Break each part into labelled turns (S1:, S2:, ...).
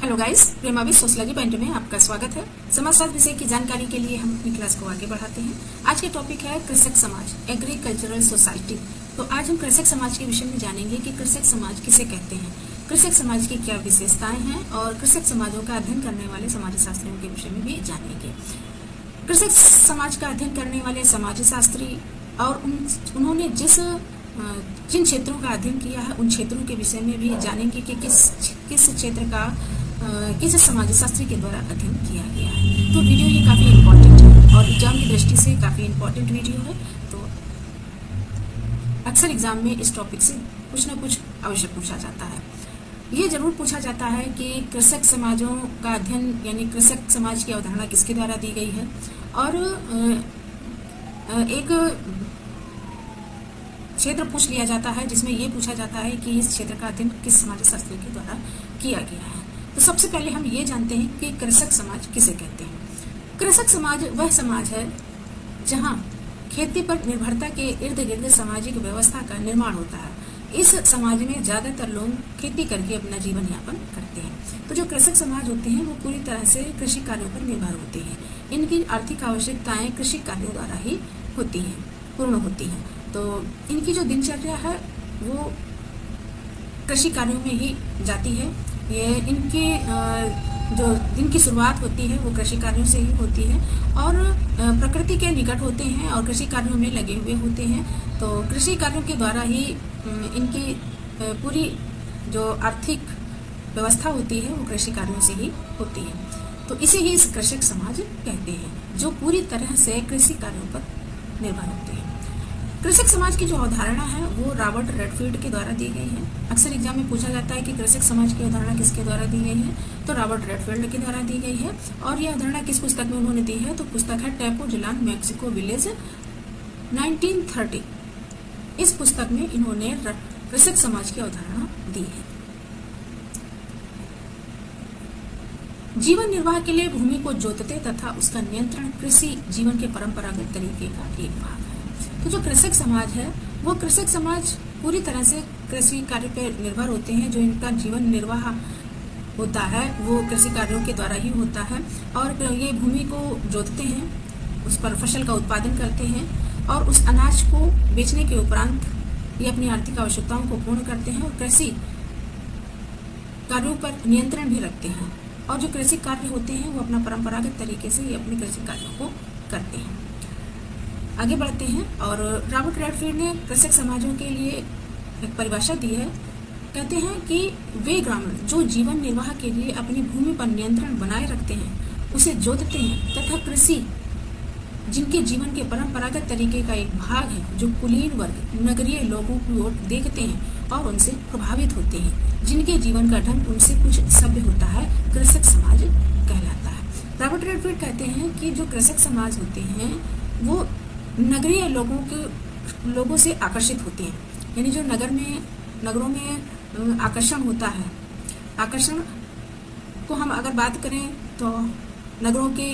S1: Hello guys, प्रेमावी sociology point में आपका स्वागत है। समाजशास्त्र विषय की जानकारी के लिए हम अपनी क्लास को आगे बढ़ाते हैं। आज के टॉपिक है कृषक समाज, एग्रीकल्चरल सोसाइटी। तो आज हम कृषक समाज के विषय में जानेंगे कि कृषक समाज किसे कहते हैं, कृषक समाज की क्या विशेषताएं हैं और कृषक समाजों का अध्ययन करने वाले समाजशास्त्रियों के विषय में भी जानेंगे। कृषक समाज का अध्ययन करने वाले समाजशास्त्री और उन्होंने जिन क्षेत्रों का अध्ययन किया है उन क्षेत्रों के विषय में भी जानेंगे कि किस क्षेत्र का किस समाजशास्त्री के द्वारा अध्ययन किया गया है। तो वीडियो ये काफ़ी इम्पोर्टेंट है और एग्जाम की दृष्टि से काफ़ी इम्पोर्टेंट वीडियो है। तो अक्सर एग्जाम में इस टॉपिक से कुछ ना कुछ अवश्य पूछा जाता है। ये जरूर पूछा जाता है कि कृषक समाजों का अध्ययन यानी कृषक समाज की अवधारणा किसके द्वारा दी गई है, और एक क्षेत्र पूछ लिया जाता है जिसमें यह पूछा जाता है कि इस क्षेत्र का अध्ययन किस समाजशास्त्री के द्वारा किया गया है। तो सबसे पहले हम ये जानते हैं कि कृषक समाज किसे कहते हैं। कृषक समाज वह समाज है जहां खेती पर निर्भरता के इर्द गिर्द सामाजिक व्यवस्था का निर्माण होता है। इस समाज में ज्यादातर लोग खेती करके अपना जीवन यापन करते हैं। तो जो कृषक समाज होते हैं वो पूरी तरह से कृषि कार्यों पर निर्भर होते हैं। इनकी आर्थिक आवश्यकताएं कृषि कार्यों द्वारा ही होती हैं, पूर्ण होती हैं। तो इनकी जो दिनचर्या है वो कृषि कार्यों में ही जाती है। ये इनकी जो दिन की शुरुआत होती है वो कृषि कार्यों से ही होती है और प्रकृति के निकट होते हैं और कृषि कार्यों में लगे हुए होते हैं। तो कृषि कार्यों के द्वारा ही इनकी पूरी जो आर्थिक व्यवस्था होती है वो कृषि कार्यों से ही होती है। तो इसे ही कृषक समाज कहते हैं जो पूरी तरह से कृषि कार्यों पर निर्भर होते हैं। कृषक समाज की जो अवधारणा है वो रॉबर्ट रेडफील्ड के द्वारा दी गई है। अक्सर एग्जाम में पूछा जाता है कि कृषक समाज की अवधारणा किसके द्वारा दी गई है, तो रॉबर्ट रेडफील्ड के द्वारा दी गई है। और यह अवधारणा किस पुस्तक में उन्होंने दी है, तो पुस्तक है टेपोजुलान मेक्सिको विलेज 1930। इस पुस्तक में इन्होंने कृषक समाज की अवधारणा दी है। जीवन निर्वाह के लिए भूमि को जोतते तथा उसका नियंत्रण कृषि जीवन के परंपरागत तरीके का एक भाग है। तो जो कृषक समाज है वो कृषक समाज पूरी तरह से कृषि कार्य पर निर्भर होते हैं। जो इनका जीवन निर्वाह होता है वो कृषि कार्यों के द्वारा ही होता है और ये भूमि को जोतते हैं, उस पर फसल का उत्पादन करते हैं और उस अनाज को बेचने के उपरांत ये अपनी आर्थिक आवश्यकताओं को पूर्ण करते हैं और कृषि कार्यों पर नियंत्रण भी रखते हैं। और जो कृषि कार्य होते हैं वो अपना परंपरागत तरीके से ये अपने कृषि कार्यों को करते हैं। आगे बढ़ते हैं और रॉबर्ट रेडफील्ड ने कृषक समाजों के लिए एक परिभाषा दी है। कहते हैं कि वे ग्रामीण जो जीवन निर्वाह के लिए अपनी भूमि पर नियंत्रण बनाए रखते हैं, उसे जोतते हैं तथा कृषि जिनके जीवन के परंपरागत तरीके का एक भाग है, जो कुलीन वर्ग नगरीय लोगों की ओर देखते हैं और उनसे प्रभावित होते हैं, जिनके जीवन का ढंग उनसे कुछ सभ्य होता है, कृषक समाज कहलाता है। रॉबर्ट रेडफील्ड कहते हैं कि जो कृषक समाज होते हैं वो नगरीय लोगों से आकर्षित होते हैं। यानी जो नगरों में आकर्षण होता है, आकर्षण को हम अगर बात करें तो नगरों के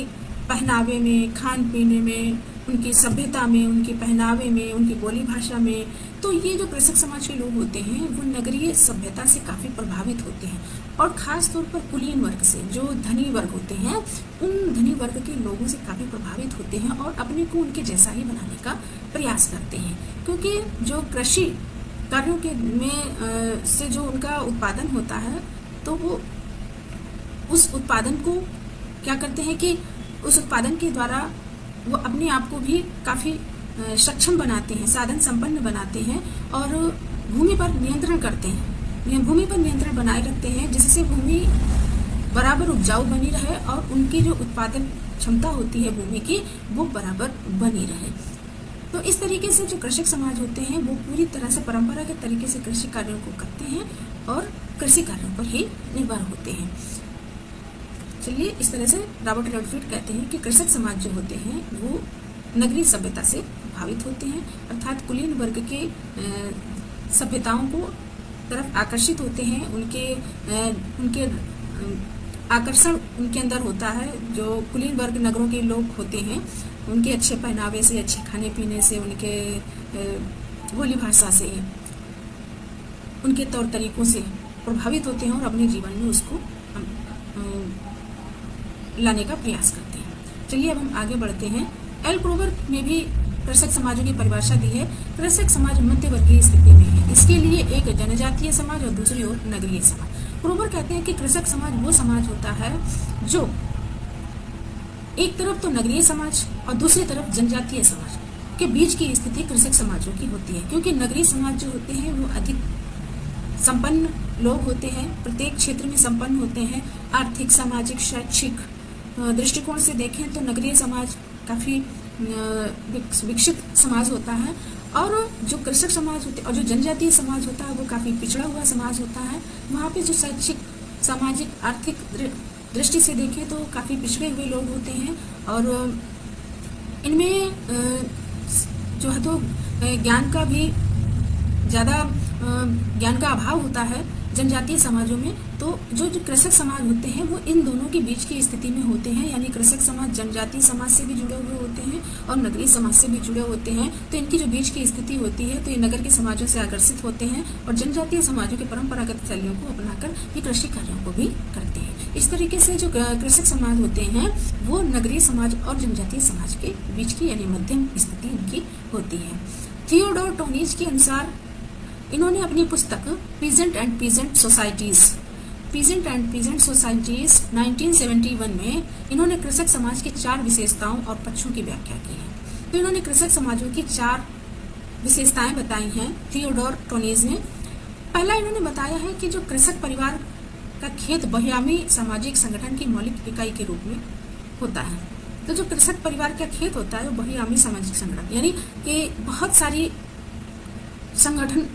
S1: पहनावे में, खान पीने में, उनकी सभ्यता में, उनके पहनावे में, उनकी बोली भाषा में, तो ये जो कृषक समाज के लोग होते हैं वो नगरीय सभ्यता से काफ़ी प्रभावित होते हैं और ख़ास तौर पर कुलीन वर्ग से, जो धनी वर्ग होते हैं उन धनी वर्ग के लोगों से काफ़ी प्रभावित होते हैं और अपने को उनके जैसा ही बनाने का प्रयास करते हैं। क्योंकि जो कृषि कार्यों के में से जो उनका उत्पादन होता है तो वो उस उत्पादन को क्या करते हैं कि उस उत्पादन के द्वारा वो अपने आप को भी काफ़ी सक्षम बनाते हैं, साधन संपन्न बनाते हैं और भूमि पर नियंत्रण करते हैं, भूमि पर नियंत्रण बनाए रखते हैं जिससे भूमि बराबर उपजाऊ बनी रहे और उनकी जो उत्पादन क्षमता होती है भूमि की वो बराबर बनी रहे। तो इस तरीके से जो कृषक समाज होते हैं वो पूरी तरह से परंपरागत तरीके से कृषि कार्यों को करते हैं और कृषि कार्यों पर ही निर्भर होते हैं। चलिए, इस तरह से रॉबर्ट रेडफील्ड कहते हैं कि कृषक समाज जो होते हैं वो नगरीय सभ्यता से प्रभावित होते हैं, अर्थात कुलीन वर्ग के सभ्यताओं को तरफ आकर्षित होते हैं। उनके आकर्षण उनके अंदर होता है। जो कुलीन वर्ग नगरों के लोग होते हैं उनके अच्छे पहनावे से, अच्छे खाने पीने से, उनके बोली भाषा से, उनके तौर तरीकों से प्रभावित होते हैं और अपने जीवन में उसको लाने का प्रयास करते हैं। चलिए अब हम आगे बढ़ते हैं। एल क्रोवर ने भी कृषक समाजों की परिभाषा दी है। कृषक समाज मध्यवर्गीय स्थिति में है। इसके लिए एक जनजातीय समाज और दूसरी ओर नगरीय समाज। क्रोवर कहते हैं कि कृषक समाज वो समाज होता है जो एक तरफ तो नगरीय समाज और दूसरी तरफ जनजातीय समाज के बीच की स्थिति कृषक समाजों की होती है, क्योंकि नगरीय समाज जो होते हैं वो अधिक संपन्न लोग होते हैं, प्रत्येक क्षेत्र में संपन्न होते हैं। आर्थिक, सामाजिक, शैक्षिक दृष्टिकोण से देखें तो नगरीय समाज काफी विकसित समाज होता है, और जो कृषक समाज होते और जो जनजातीय समाज होता है वो काफी पिछड़ा हुआ समाज होता है। वहाँ पे जो शैक्षिक, सामाजिक, आर्थिक दृष्टि से देखें तो काफी पिछड़े हुए लोग होते हैं, और इनमें जो है तो ज्ञान का भी ज्यादा ज्ञान का अभाव होता है जनजातीय समाजों में। तो जो कृषक समाज होते हैं वो इन दोनों के बीच की स्थिति में होते हैं, यानी कृषक समाज जनजातीय समाज से भी जुड़े हुए होते हैं और नगरीय समाज से भी जुड़े होते हैं। तो इनकी जो बीच की स्थिति होती है तो ये नगर के समाजों से आकर्षित होते हैं और जनजातीय समाजों के परंपरागत शैलियों को अपनाकर ये कृषि कार्यों को भी करते हैं। इस तरीके से जो कृषक समाज होते हैं वो नगरीय समाज और जनजातीय समाज के बीच की यानी मध्यम स्थिति उनकी होती है। थियोडोर टोनीज के अनुसार इन्होंने अपनी पुस्तक पीजेंट एंड पीजेंट सोसाइटीज 1971 में इन्होंने कृषक समाज की 4 विशेषताओं और पक्षों की व्याख्या की है। तो इन्होंने कृषक समाजों की 4 विशेषताएं बताई हैं थियोडोर टोनीज ने। पहला इन्होंने बताया है कि जो कृषक परिवार का खेत बहुआयामी सामाजिक संगठन की मौलिक इकाई के रूप में होता है। तो जो कृषक परिवार का खेत होता है वो बहुआयामी सामाजिक संगठन, यानी कि बहुत सारी संगठन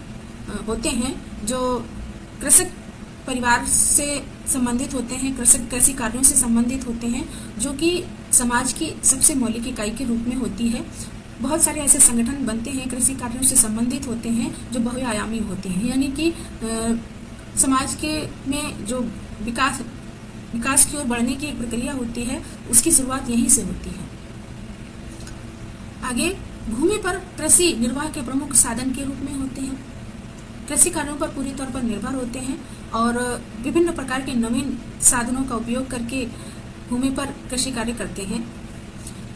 S1: होते हैं जो कृषक परिवार से संबंधित होते हैं, कृषि कार्यों से संबंधित होते हैं, जो कि समाज की सबसे मौलिक इकाई के रूप में होती है। बहुत सारे ऐसे संगठन बनते हैं कृषि कार्यों से संबंधित होते हैं जो बहुआयामी होते हैं, यानी कि समाज के में जो विकास की ओर बढ़ने की एक प्रक्रिया होती है उसकी शुरुआत यहीं से होती है। आगे, भूमि पर कृषि निर्वाह के प्रमुख साधन के रूप में होते हैं, कृषि कार्यों पर पूरी तौर पर निर्भर होते हैं और विभिन्न प्रकार के नवीन साधनों का उपयोग करके भूमि पर कृषि कार्य करते हैं।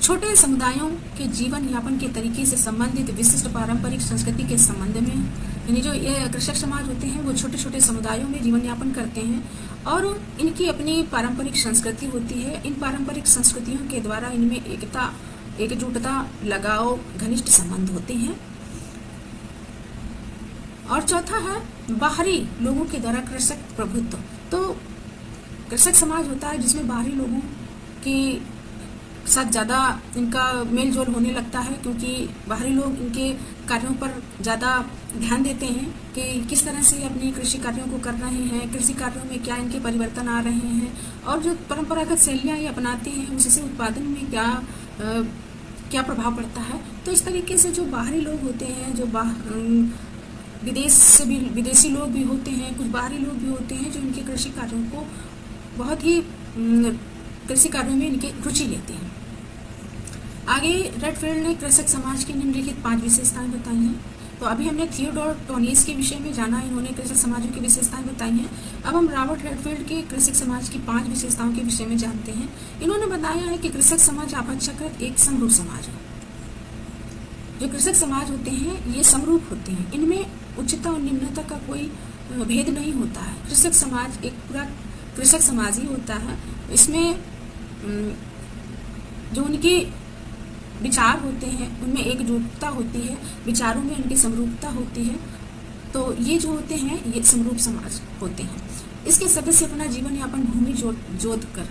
S1: छोटे समुदायों के जीवन यापन के तरीके से संबंधित विशिष्ट पारंपरिक संस्कृति के संबंध में, यानी जो ये कृषक समाज होते हैं वो छोटे छोटे समुदायों में जीवन यापन करते हैं और इनकी अपनी पारंपरिक संस्कृति होती है। इन पारंपरिक संस्कृतियों के द्वारा इनमें एकता, एकजुटता, लगाव, घनिष्ठ संबंध होते हैं। और चौथा है बाहरी लोगों के द्वारा कृषक प्रभुत्व। तो कृषक समाज होता है जिसमें बाहरी लोगों के साथ ज्यादा इनका मेल जोल होने लगता है, क्योंकि बाहरी लोग इनके कार्यों पर ज्यादा ध्यान देते हैं कि किस तरह से अपने कृषि कार्यों को कर रहे हैं, कृषि कार्यों में क्या इनके परिवर्तन आ रहे हैं और जो परंपरागत शैलियां ये अपनाते हैं उससे उत्पादन में क्या प्रभाव पड़ता है। तो इस तरीके से जो बाहरी लोग होते हैं, जो विदेश से भी विदेशी लोग भी होते हैं, कुछ बाहरी लोग भी होते हैं जो इनके कृषि कार्यों को बहुत ही कृषि कार्यों में इनकी रुचि लेते हैं। आगे रेडफील्ड ने कृषक समाज की निम्नलिखित 5 विशेषताएं बताई हैं। तो अभी हमने थियोडोर टोनीज के विषय में जाना, इन्होंने कृषक समाजों की विशेषताएं बताई हैं। अब हम रॉबर्ट रेडफील्ड के कृषक समाज की 5 विशेषताओं के विषय में जानते हैं। इन्होंने बताया है कि कृषक समाज अपेक्षाकृत एक समरूप समाज है। जो कृषक समाज होते हैं ये समरूप होते हैं, इनमें उच्चता और निम्नता का कोई भेद नहीं होता है। कृषक समाज एक पूरा कृषक समाज ही होता है। इसमें जो उनके विचार होते हैं उनमें एकजुटता होती है, विचारों में उनकी समरूपता होती है। तो ये जो होते हैं ये समरूप समाज होते हैं। इसके सदस्य अपना जीवन यापन भूमि जोत कर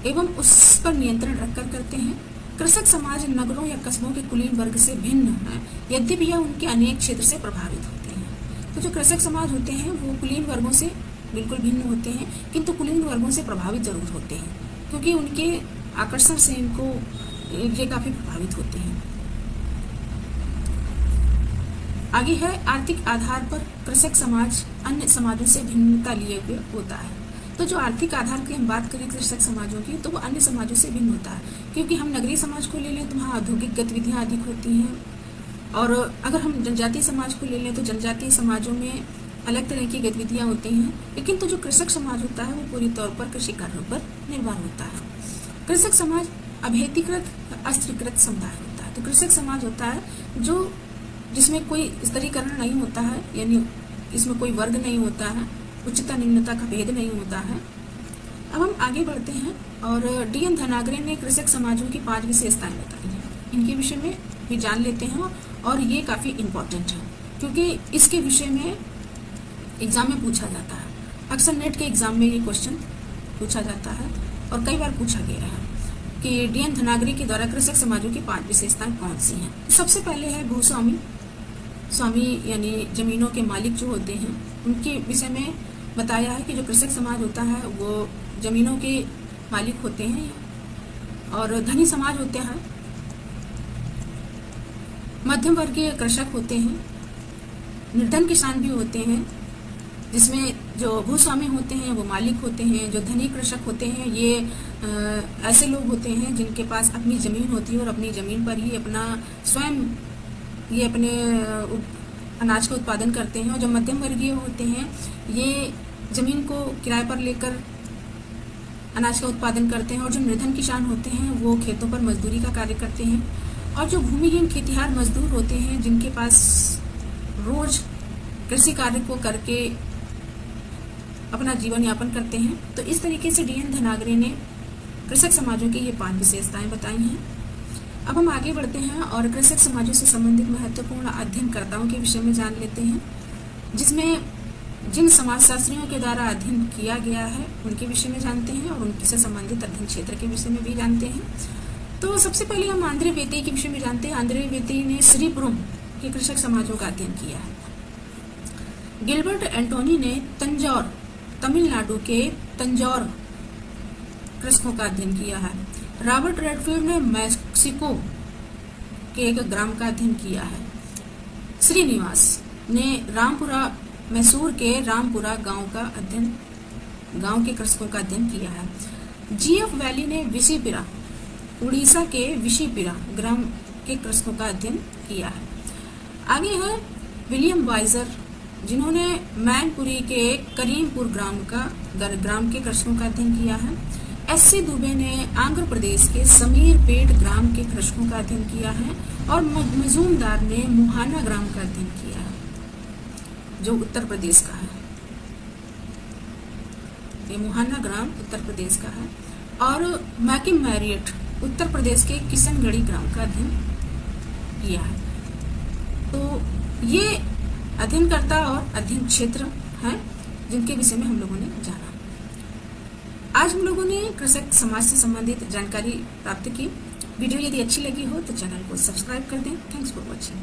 S1: एवं उस पर नियंत्रण रखकर करते हैं। कृषक समाज नगरों या कस्बों के कुलीन वर्ग से भिन्न है, यद्यपि यह उनके अनेक क्षेत्र से प्रभावित होते हैं। तो जो कृषक समाज होते हैं वो कुलीन वर्गों से बिल्कुल भिन्न होते हैं, किंतु कुलीन वर्गों से प्रभावित जरूर होते हैं, क्योंकि उनके आकर्षण से इनको ये काफी प्रभावित होते हैं। आगे है आर्थिक आधार पर कृषक समाज अन्य समाजों से भिन्नता लिए हुए होता है। तो जो आर्थिक आधार की हम बात करें कृषक समाजों की तो वो अन्य समाजों से भिन्न होता है, क्योंकि हम नगरीय समाज को ले लें तो वहाँ औद्योगिक गतिविधियाँ अधिक होती हैं, और अगर हम जनजातीय समाज को ले लें तो जनजातीय समाजों में अलग तरह की गतिविधियां होती हैं, लेकिन तो जो कृषक समाज होता है वो पूरी तौर पर कृषि कार्यों पर निर्भर होता है। कृषक समाज अभेदीकृत अस्त्रीकृत समुदाय होता है। तो कृषक समाज होता है जो जिसमें कोई स्तरीकरण नहीं होता है, यानी इसमें कोई वर्ग नहीं होता है, उच्चता निम्नता का भेद नहीं होता है। अब हम आगे बढ़ते हैं और डी.एन. धनागरे ने कृषक समाजों की 5 विशेषताएं बताई हैं। इनके विषय में भी जान लेते हैं और ये काफ़ी इम्पोर्टेंट है क्योंकि इसके विषय में एग्जाम में पूछा जाता है। अक्सर नेट के एग्जाम में ये क्वेश्चन पूछा जाता है और कई बार पूछा गया है कि डी.एन. धनागरे के द्वारा कृषक समाजों की 5 विशेषताएं कौन सी हैं। सबसे पहले है भूस्वामी। स्वामी यानी जमीनों के मालिक जो होते हैं, उनके विषय में बताया है कि जो कृषक समाज होता है वो जमीनों के मालिक होते हैं। और धनी समाज होते हैं, मध्यम वर्गीय कृषक होते हैं, निर्धन किसान भी होते हैं, जिसमें जो भूस्वामी होते हैं वो मालिक होते हैं। जो धनी कृषक होते हैं ये ऐसे लोग होते हैं जिनके पास अपनी जमीन होती है और अपनी जमीन पर ही अपना स्वयं ये अपने अनाज का उत्पादन करते हैं। और जो मध्यम वर्गीय होते हैं ये जमीन को किराए पर लेकर अनाज का उत्पादन करते हैं। और जो निर्धन किसान होते हैं वो खेतों पर मजदूरी का कार्य करते हैं। और जो भूमिहीन खेतिहार मजदूर होते हैं जिनके पास रोज कृषि कार्य को करके अपना जीवन यापन करते हैं। तो इस तरीके से डी.एन. धनागरे ने कृषक समाजों की ये 5 विशेषताएं बताई हैं। अब हम आगे बढ़ते हैं और कृषक समाजों से संबंधित महत्वपूर्ण अध्ययनकर्ताओं के विषय में जान लेते हैं, जिसमें जिन समाजशास्त्रियों के द्वारा अध्ययन किया गया है उनके विषय में जानते हैं और उनसे संबंधित अध्ययन क्षेत्र के विषय में भी जानते हैं। तो सबसे पहले हम आंद्रे वेतेई के विषय में जानते हैं। आंद्रे वेतेई ने श्रीपुरम के कृषक समाजों का अध्ययन किया है। गिलबर्ट एंटोनी ने तंजौर तमिलनाडु के तंजौर कृषकों का अध्ययन किया है। रॉबर्ट रेडफील्ड ने मैक्सिको के एक ग्राम का अध्ययन किया है। श्रीनिवास ने रामपुरा मैसूर के रामपुरा गांव के कृषकों का अध्ययन किया है। जी.एफ. वैली ने विशीपिरा उड़ीसा के विशीपिरा ग्राम के कृषकों का अध्ययन किया है। आगे है विलियम वाइजर, जिन्होंने मैनपुरी के करीमपुर ग्राम के कृषकों का अध्ययन किया है। एस.सी. दुबे ने आंध्र प्रदेश के समीरपेट ग्राम के कृषकों का अध्ययन किया है। और मजूमदार ने मुहाना ग्राम का अध्ययन किया है, जो उत्तर प्रदेश का है। ये मुहाना ग्राम उत्तर प्रदेश का है। और मैकिम मैरियट उत्तर प्रदेश के किशनगढ़ी ग्राम का अध्ययन किया है। तो ये अध्ययनकर्ता और अध्ययन क्षेत्र हैं जिनके विषय में हम लोगों ने जाना। आज हम लोगों ने कृषक समाज से संबंधित जानकारी प्राप्त की। वीडियो यदि अच्छी लगी हो तो चैनल को सब्सक्राइब कर दें। Thanks for watching.